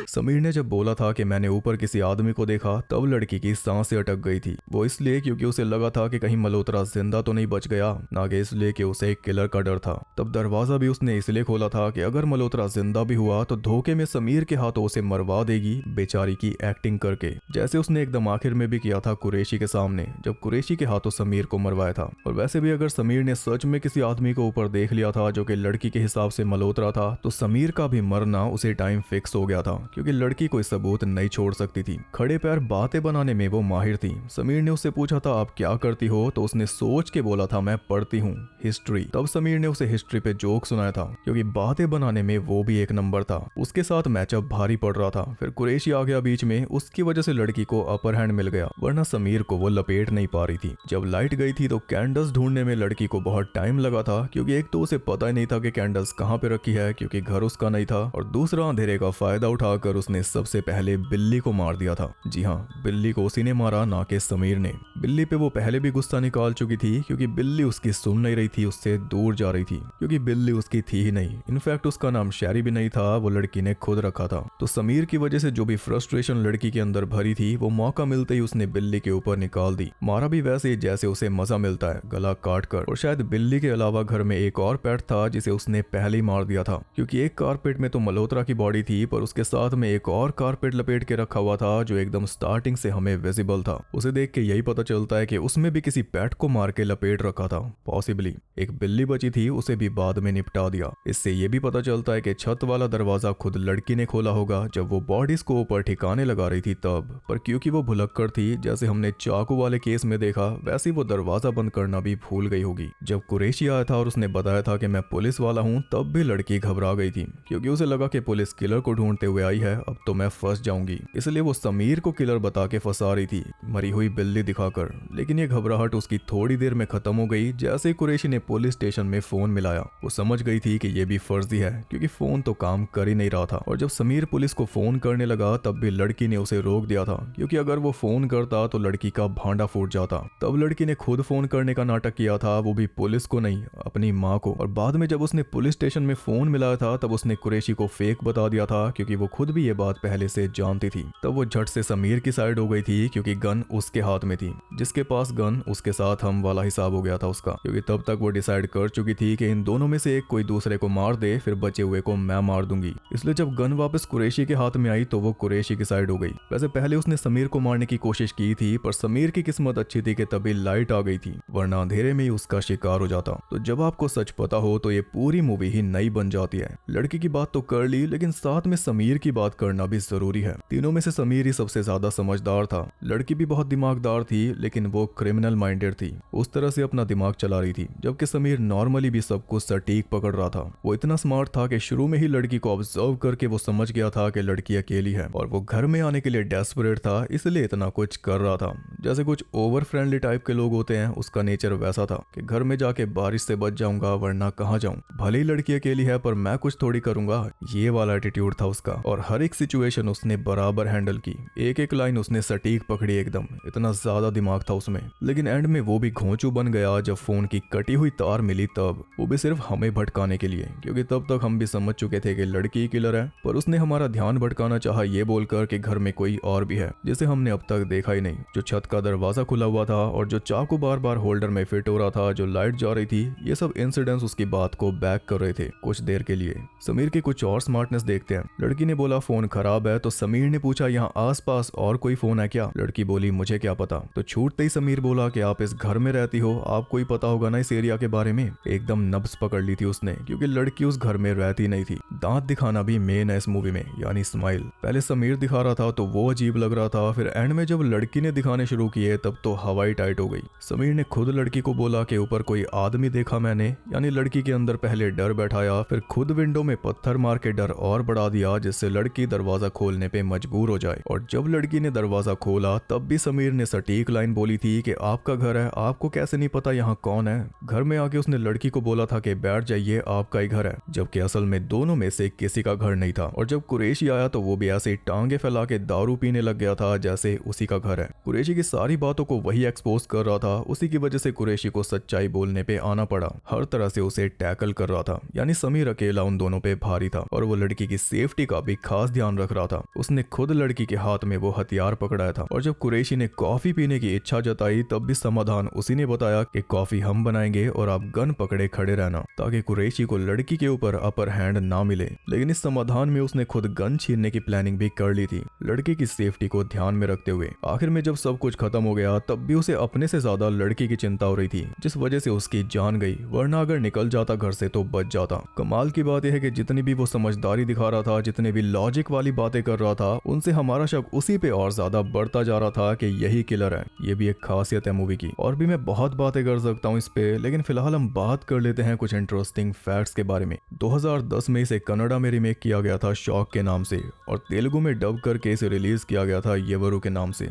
समीर ने जब बोला था कि मैंने ऊपर किसी आदमी को देखा, तब लड़की की सांसें अटक गई थी। वो इसलिए क्योंकि उसे लगा था कि कहीं मल्होत्रा जिंदा तो नहीं बच गया, ना कि इसलिए कि उसे एक किलर का डर था। तब दरवाजा भी उसने इसलिए खोला था कि अगर मल्होत्रा जिंदा भी हुआ तो धोखे में समीर के हाथों उसे मरवा देगी, बेचारी की एक्टिंग करके, जैसे उसने एकदम आखिर में भी किया था कुरैशी के सामने, जब कुरैशी के हाथों समीर को मरवाया था। और वैसे भी अगर समीर ने सच में किसी आदमी को ऊपर देख लिया था जो कि लड़की के हिसाब से मल्होत्रा था, तो समीर का भी मरना उसे टाइम फिक्स हो गया था, क्योंकि लड़की कोई सबूत नहीं छोड़ सकती थी। खड़े पैर बातें बनाने में वो माहिर थी। समीर ने उससे पूछा था आप क्या करती हो, तो उसने सोच के बोला था मैं पढ़ती हूँ हिस्ट्री। तब समीर ने उसे हिस्ट्री पे जोक सुनाया था, क्योंकि बातें बनाने में वो भी एक नंबर था। उसके साथ मैचअप भारी पड़ रहा था। फिर कुरैशी आ गया बीच में, उसकी वजह से लड़की को अपर हैंड मिल गया, वरना समीर को वो लपेट नहीं पा रही थी। जब लाइट गई थी तो कैंडल्स ढूंढने में लड़की को बहुत टाइम लगा था, क्योंकि एक तो उसे पता ही नहीं था कि कैंडल्स कहाँ पे रखी है, क्योंकि घर उसका नहीं था, और दूसरा अंधेरे का फायदा उठाकर उसने सबसे पहले बिल्ली को मार दिया था। जी हाँ, बिल्ली को उसी ने मारा, ना कि समीर ने। बिल्ली पे वो पहले भी गुस्सा निकाल चुकी थी, क्योंकि बिल्ली उसकी सुन नहीं रही थी, उससे दूर जा रही थी, क्योंकि बिल्ली उसकी थी ही नहीं। इनफैक्ट उसका नाम शैरी भी नहीं था, वो लड़की ने खुद रखा था। तो समीर की वजह से जो भी फ्रस्ट्रेशन लड़की के अंदर भरी थी, वो मौका मिलते ही उसने बिल्ली के ऊपर निकाल दी। मारा भी वैसे ही जैसे उसे मजा मिलता है, गला काट कर। और शायद बिल्ली के अलावा घर में एक और पेट था जिसे उसने पहले ही मार दिया था, क्योंकि एक कारपेट में तो मल्होत्रा की बॉडी थी, पर उसके साथ में एक और कारपेट लपेट के रखा हुआ था जो एकदम स्टार्टिंग से हमें विजिबल था। उसे देख के यही पता चलता है कि उसमें भी किसी पेट को मार के लपेट रखा था। पॉसिबली एक बिल्ली बची थी, उसे भी बाद में निपटा दिया। इससे ये भी पता चलता है कि छत वाला दरवाजा खुद लड़की ने खोला होगा जब वो बॉडीज को ऊपर ठिकाने लगा रही थी तब। पर क्योंकि वो भुलक्कड़ थी, जैसे हमने चाकू वाले केस में देखा, वैसे ही वो दरवाजा बंद करना भी भूल गई होगी। जब कुरैशी आया था और उसने बताया था कि मैं पुलिस वाला हूँ, तब भी लड़की घबरा गई थी, क्योंकि उसे लगा कि पुलिस किलर को ढूंढते हुए आई है, अब तो मैं फंस जाऊंगी। इसलिए वो समीर को किलर बता के फंसा रही थी, मरी हुई बिल्ली दिखाकर। लेकिन ये घबराहट उसकी थोड़ी देर में खत्म हो गई जैसे कुरैशी ने पुलिस स्टेशन में फोन मिलाया। वो समझ गई थी कि ये भी फर्जी है, क्योंकि फोन तो काम कर ही नहीं रहा था। और जब समीर पुलिस को फोन करने लगा तब भी लड़की ने उसे रोक दिया था, क्योंकि अगर वो फोन करता तो लड़की का भांडा फूट जाता। तब लड़की ने खुद फोन करने का नाटक किया था, वो भी पुलिस को नहीं, अपनी माँ को। और बाद में जब उसने पुलिस स्टेशन में फोन मिलाया था तब उसने कुरैशी को फेक बता दिया था, क्योंकि वो खुद भी ये बात पहले से जानती थी। तब वो झट से समीर की साइड हो गई थी, क्योंकि गन उसके हाथ में थी। जिसके पास गन, उसके साथ हम वाला हिसाब हो गया था उसका, क्योंकि तब तक वो डिसाइड कर चुकी थी कि इन दोनों में से एक कोई दूसरे को मार दे, फिर बचे हुए को मैं मार दूंगी। इसलिए जब गन वापस कुरैशी के हाथ में आई तो वो कुरैशी की साइड हो गई। वैसे पहले उसने समीर को मारने की कोशिश की थी, पर समीर की किस्मत अच्छी थी कि तभी लाइट आ गई थी, वरना अंधेरे में ही उसका शिकार हो जाता। तो जब आपको सच पता हो तो ये पूरी मूवी ही नई बन जाती है। लड़की की बात तो कर ली, लेकिन साथ में समीर की बात करना भी जरूरी है। तीनों में से समीर ही सबसे ज्यादा समझदार था। लड़की भी बहुत दिमागदार थी, लेकिन वो क्रिमिनल माइंडेड थी, उस तरह से अपना दिमाग चला रही थी। जबकि समीर नॉर्मली भी सब कुछ सटीक पकड़ रहा था। वो इतना स्मार्ट था कि शुरू में ही लड़की को ऑब्जर्व करके वो समझ गया था कि लड़की अकेली है, और वो घर में आने के लिए डेस्परेट था, इसलिए इतना कुछ कर रहा था। जैसे कुछ ओवर फ्रेंडली टाइप के लोग होते हैं, उसका नेचर वैसा था कि घर में जाके बारिश से बच जाऊंगा, वरना कहाँ जाऊं, भले ही लड़की अकेली है पर मैं कुछ थोड़ी करूंगा, ये वाला एटीट्यूड था उसका। और हर एक सिचुएशन उसने बराबर हैंडल की, एक एक लाइन उसने सटीक पकड़ी एकदम, इतना ज्यादा दिमाग था उसमें। लेकिन एंड में वो भी घोंचू बन गया जब फोन की कटी हुई तार मिली, तब वो भी सिर्फ हमें भटकाने के लिए, क्योंकि तब तक हम भी समझ चुके थे कि लड़की किलर है। पर उसने हमारा ध्यान भटकाना चाहा ये बोलकर कि घर में कोई और भी है जिसे हमने अब तक देखा ही नहीं, जो छत का दरवाजा खुला हुआ था और जो चाकू बार बार होल्डर में फिट हो रहा था, जो लाइट जा रही थी। ये सब इंसिडेंट्स उसकी बात को बैक कर रहे थे कुछ देर के लिए। समीर की कुछ और स्मार्टनेस देखते हैं। लड़की ने बोला फोन खराब है, तो समीर ने पूछा यहाँ आसपास और कोई फोन है क्या? लड़की बोली मुझे क्या पता। तो छूटते ही समीर बोला कि आप इस घर में रहती हो, आपको ही पता होगा ना इस एरिया के बारे में। एकदम नब्ज पकड़ ली थी उसने, क्योंकि लड़की उस घर में रहती नहीं थी। दांत दिखाना भी मेन है इस मूवी में, यानी स्माइल। पहले समीर दिखा रहा था तो वो अजीब लग रहा था, फिर एंड में जब लड़की ने दिखाने शुरू किए तब तो हवाई टाइट हो गई। समीर ने खुद लड़की को बोला कि ऊपर कोई आदमी देखा मैंने, यानी लड़की के अंदर पहले डर बैठाया, फिर खुद विंडो में पत्थर मार के डर और बढ़ा दिया, जिससे लड़की दरवाजा खोलने पे मजबूर हो जाए। और जब लड़की ने दरवाजा खोला तब भी समीर ने सटीक लाइन बोली थी कि आपका घर है, आपको कैसे नहीं पता यहाँ कौन है? घर में आके उसने लड़की को बोला था कि बैठ जाइए, आपका ही घर है, जबकि असल में दोनों में से किसी का घर नहीं था। और जब कुरैशी आया तो वो भी ऐसे ही टांगे फैला के दारू पीने लग गया था जैसे उसी का घर है। कुरैशी की सारी बातों को वही एक्सपोज कर रहा था, उसी की वजह से कुरैशी को सच्चाई बोलने पे आना पड़ा। हर तरह से उसे टैकल कर रहा था, यानी समीर अकेला उन दोनों पे भारी था और वो लड़की की सेफ्टी का भी खास ध्यान रख रहा था। उसने खुद लड़की के हाथ में वो हथियार पकड़ाया था। और जब कुरैशी ने कॉफी पीने की इच्छा जताई तब भी समाधान उसी ने बताया कि कॉफी हम बनाएंगे और आप गन पकड़े खड़े रहना, ताकि कुरैशी को लड़की के ऊपर अपर हैंड ना मिले। लेकिन इस समाधान में उसने खुद गन छीनने की प्लानिंग भी कर ली थी, लड़की की सेफ्टी को ध्यान में रखते हुए। आखिर में जब सब कुछ खत्म हो गया तब भी उसे अपने से ज्यादा लड़की की चिंता हो रही थी, जिस वजह से उसकी जान गई, वरना अगर निकल जाता घर से तो बच जाता। कमाल की बात यह है कि जितनी भी वो समझदारी दिखा रहा था, जितने भी लॉजिक वाली बातें कर रहा था, उनसे हमारा शक उसी पे और ज्यादा बढ़ता जा रहा था कि यही किलर है। ये भी एक खासियत है मूवी की। और भी मैं बहुत बातें कर सकता हूँ इस पे, लेकिन फिलहाल हम बात कर लेते हैं कुछ इंटरेस्टिंग फैक्ट्स के बारे में। 2010 में इसे कन्नड़ा में रीमेक किया गया था शॉक के नाम से, और तेलुगु में डब करके इसे रिलीज किया गया था येवरू के नाम से।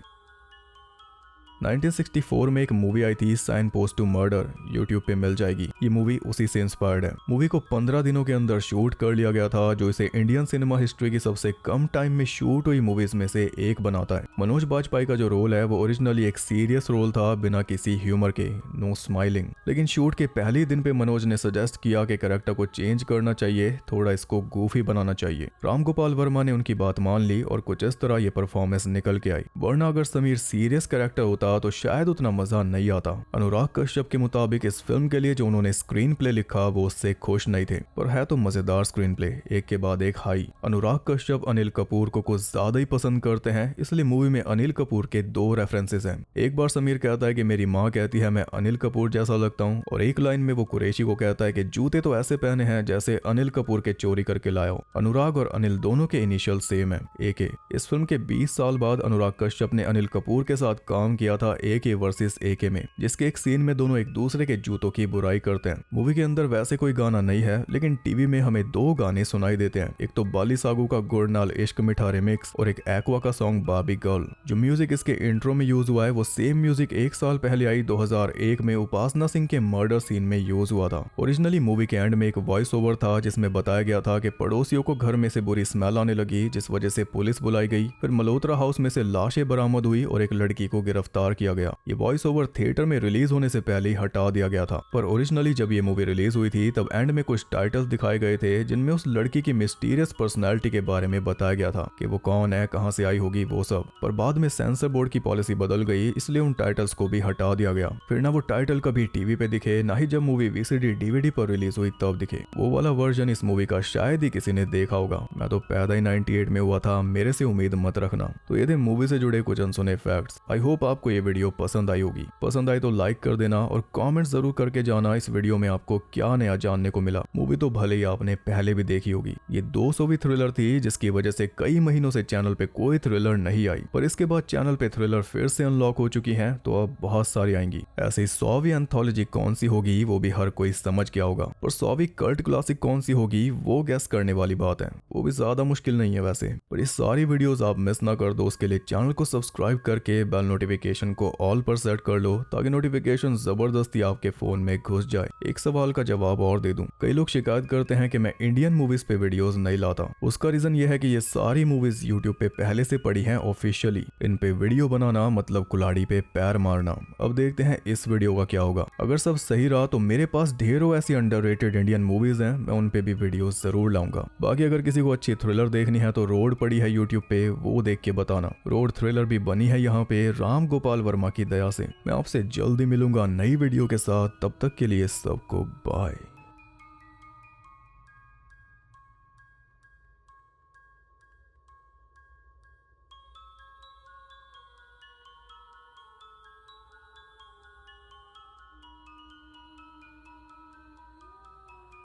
1964 में एक मूवी आई थी sign post to murder, YouTube पे मिल जाएगी। ये मूवी उसी से इंस्पायर्ड है। मूवी को 15 दिनों के अंदर शूट कर लिया गया था, जो इसे इंडियन सिनेमा हिस्ट्री की सबसे कम टाइम में शूट हुई मूवीज में से एक बनाता है। मनोज बाजपेयी का जो रोल है वो ओरिजिनली एक सीरियस रोल था, बिना किसी ह्यूमर के, नो स्माइलिंग। लेकिन शूट के पहले ही दिन पे मनोज ने सजेस्ट किया कि कैरेक्टर को चेंज करना चाहिए, थोड़ा इसको गूफी बनाना चाहिए। राम गोपाल वर्मा ने उनकी बात मान ली और कुछ इस तरह ये परफॉर्मेंस निकल के आई। वरना अगर समीर सीरियस कैरेक्टर होता तो शायद उतना मजा नहीं आता। अनुराग कश्यप के मुताबिक इस फिल्म के लिए जो उन्होंने स्क्रीन प्ले लिखा वो उससे खुश नहीं थे, पर है तो मजेदार स्क्रीन प्ले, एक के बाद एक हाई। अनुराग कश्यप अनिल कपूर को कुछ ज्यादा ही पसंद करते हैं, इसलिए मूवी में अनिल कपूर के 2 रेफरेंसेस हैं। एक बार समीर कहता है कि मेरी माँ कहती है मैं अनिल कपूर जैसा लगता हूँ, और एक लाइन में वो कुरैशी को कहता है कि जूते तो ऐसे पहने हैं जैसे अनिल कपूर के चोरी करके लाया हो। अनुराग और अनिल दोनों के इनिशियल सेम है, AK। इस फिल्म के 20 साल बाद अनुराग कश्यप ने अनिल कपूर के साथ काम किया था AK वर्सेस AK में, जिसके एक सीन में दोनों एक दूसरे के जूतों की बुराई करते हैं। मूवी के अंदर वैसे कोई गाना नहीं है, लेकिन टीवी में हमें 2 गाने सुनाई देते हैं। एक तो बाली सागू का गुड़नाल इश्क मिठा रिमिक्स और एक एक्वा का सॉन्ग बाबी गर्ल। जो म्यूजिक इसके इंट्रो में यूज हुआ है वो सेम म्यूजिक 1 साल पहले आई 2001 में उपासना सिंह के मर्डर सीन में यूज हुआ था। ओरिजिनली मूवी के एंड में एक वॉइस ओवर था जिसमें बताया गया था कि पड़ोसियों को घर में से बुरी स्मेल आने लगी, जिस वजह से पुलिस बुलाई गई। फिर मल्होत्रा हाउस में से लाशें बरामद हुई और एक लड़की को गिरफ्तार किया गया। ये वॉइस ओवर थिएटर में रिलीज होने से पहले ही हटा दिया गया था, पर ओरिजिनली जब ये मूवी रिलीज हुई थी तब एंड में कुछ टाइटल्स दिखाए गए थे जिनमें उस लड़की की मिस्टीरियस पर्सनालिटी के बारे में बताया गया था कि वो कौन है, कहां से आई होगी, वो सब। पर बाद में सेंसर बोर्ड की पॉलिसी बदल गई, इसलिए उन टाइटल्स को भी हटा दिया गया। फिर ना वो टाइटल कभी टीवी पे दिखे, ना ही जब मूवी VCD DVD पर रिलीज हुई तब दिखे। वो वाला वर्जन इस मूवी का शायद ही किसी ने देखा होगा। मैं तो पैदा ही 98 में हुआ था, मेरे से उम्मीद मत रखना। तो ये थे मूवी से जुड़े कुछ अनसुने फैक्ट्स। आई होप आपको ये वीडियो पसंद आई होगी। पसंद आई तो लाइक कर देना और कमेंट जरूर करके जाना इस वीडियो में आपको क्या नया जानने को मिला। मूवी तो भले ही आपने पहले भी देखी होगी। ये 200वीं थ्रिलर थी, जिसकी वजह से कई महीनों से चैनल पे कोई थ्रिलर नहीं आई, पर इसके बाद चैनल पे थ्रिलर फिर से अनलॉक हो चुकी हैं, तो अब बहुत सारी आएंगी। ऐसे ही 100वीं एंथोलॉजी कौन सी होगी वो भी हर कोई समझ गया होगा, पर 100वीं कल्ट क्लासिक कौन सी होगी वो गैस करने वाली बात है। वो भी ज्यादा मुश्किल नहीं है वैसे, पर ये सारी वीडियोस आप मिस ना कर दो। उसके लिए चैनल को सब्सक्राइब करके बेल नोटिफिकेशन को ऑल पर सेट कर लो, ताकि नोटिफिकेशन जबरदस्ती आपके फोन में घुस जाए। एक सवाल का जवाब और दे दूं, कई लोग शिकायत करते हैं कि मैं इंडियन मूवीज पे वीडियोस नहीं लाता। उसका रीजन ये है कि ये सारी मूवीज यूट्यूब पे पहले से पड़ी हैं ऑफिशियली। इन पे वीडियो बनाना मतलब कुल्हाड़ी पे पैर मारना। अब देखते हैं इस वीडियो का क्या होगा। अगर सब सही रहा तो मेरे पास ढेरों ऐसी अंडररेटेड इंडियन मूवीज हैं, मैं उन पे भी वीडियोस जरूर लाऊंगा। बाकी अगर किसी को अच्छी थ्रिलर देखनी है तो रोड पड़ी है यूट्यूब पे, वो देख के बताना। रोड थ्रिलर भी बनी है यहाँ पे राम गोपाल वर्मा की दया से। मैं आपसे जल्दी मिलूंगा नई वीडियो के साथ, तब तक के लिए सबको बाय।